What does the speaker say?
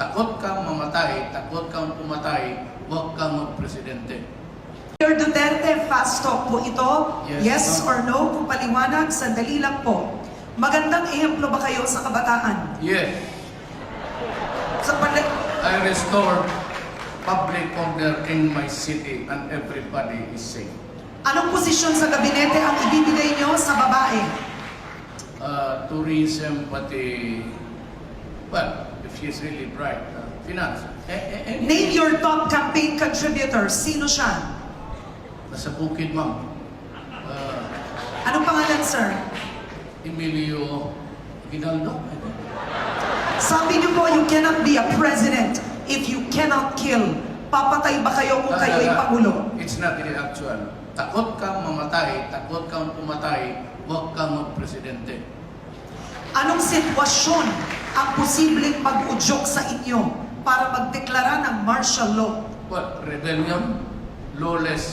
takot kang mamatay, takot kang pumatay, huwag kang magpresidente. Mayor Duterte, fast talk po ito. Yes, Yes or no? Kung paliwanag, sandali lang po. Magandang ehemplo ba kayo sa kabataan? Yes, Sa I restored public order in my city and everybody is safe. Anong posisyon sa gabinete ang ibibigay nyo sa babae? Tourism, pati, well, if she's really bright, finance. Name your top campaign contributor. Sino siya? Nasa bukid, ma'am. Anong pangalan, sir? Emilio Ginaldo. Sabi niyo po, you cannot be a president if you cannot kill. Papatay ba kayo kung kayo ay Pangulo? It's not really actual. Takot kang mamatay, takot kang pumatay, huwag kang magpresidente. Anong sitwasyon ang posibleng mag-udyok sa inyo para magdeklara ng martial law? What? Rebellion? Lawless